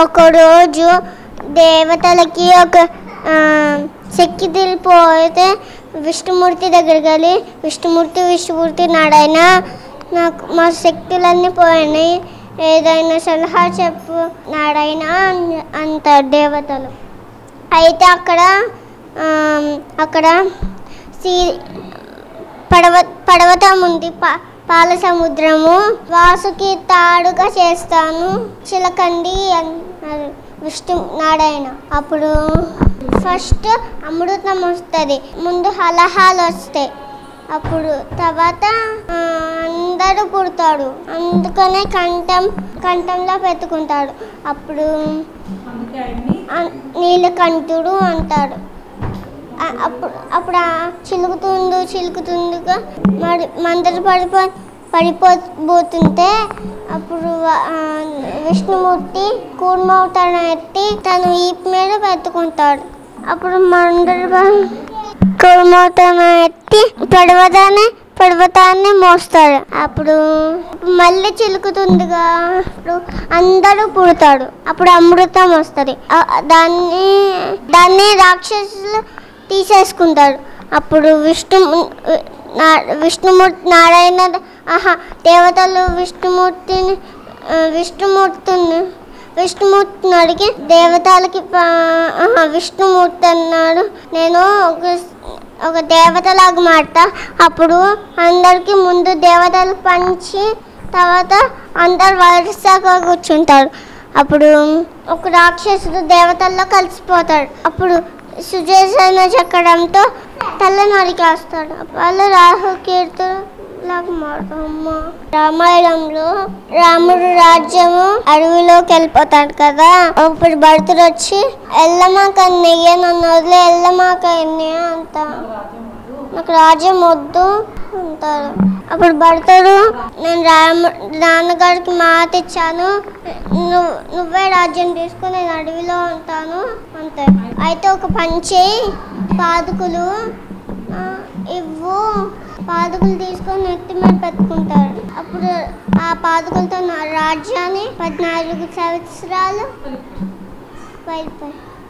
ఒకరోజు దేవతలకి ఒక శక్తి తెలిపోతే విష్ణుమూర్తి దగ్గరికి వెళ్ళి విష్ణుమూర్తి నాడైన నాకు మా శక్తులన్నీ పోయినాయి, ఏదైనా సలహా చెప్పు నాడైనా అంటారు దేవతలు. అయితే అక్కడ పర్వతం ఉంది, పాల సముద్రము. వాసుకి తాడుగా చేస్తాను చిలకండి అన్నారు విష్ణు నారాయణ. అప్పుడు ఫస్ట్ అమృతం వస్తుంది, ముందు హలహాలు వస్తాయి, అప్పుడు తర్వాత అందరూ పుడతాడు. అందుకనే కంఠంలో పెట్టుకుంటాడు. అప్పుడు నీలకంఠుడు అంటాడు. అప్పుడు చిలుకుతుందిగా మరి మందరు పడిపోతుంటే అప్పుడు విష్ణుమూర్తి కూర్మవుతాడు ఎత్తి తను ఈపు మీద పెట్టుకుంటాడు. అప్పుడు మందరు కూర్మవుతాను ఎత్తి పర్వతాన్ని మోస్తాడు. అప్పుడు మళ్ళీ చిలుకుతుందిగా, అప్పుడు అందరూ పుడతాడు. అప్పుడు అమృతం వస్తుంది. దాన్ని రాక్షసులు తీసేసుకుంటాడు. అప్పుడు విష్ణుమూర్తి నారాయణ దేవతలు విష్ణుమూర్తిని అడిగి దేవతలకి విష్ణుమూర్తి అన్నాడు, నేను ఒక దేవతలాగా మారుతా. అప్పుడు అందరికి ముందు దేవతలు పంచి తర్వాత అందరు వరుసగా కూర్చుంటారు. అప్పుడు ఒక రాక్షసుడు దేవతల్లో కలిసిపోతాడు. అప్పుడు సుదర్శన చక్రంతో తల నరికేస్తాడు. వాళ్ళు రాహుకీర్తులాగా మారుతాము. రామాయణంలో రాముడు రాజ్యము అడవిలోకి వెళ్ళిపోతాడు కదా, అప్పుడు భరతుడు వచ్చి ఎల్లమాక అన్నయ్య నన్ను వదిలే ఎల్లమాక అన్నయ్య అంట, నాకు రాజ్యం వద్దు అంటారు. అప్పుడు భరతుడు నేను నాన్నగారికి మాట ఇచ్చాను, నువ్వే రాజ్యం తీసుకుని నేను అడవిలో ఉంటాను అంతే. అయితే ఒక పంచి పాదుకులు పాదుకులు తీసుకొని నెత్తి మీద పెట్టుకుంటారు. అప్పుడు ఆ పాదుకులతో నా రాజ్యాన్ని 14 సంవత్సరాలు వెళ్ళిపోయి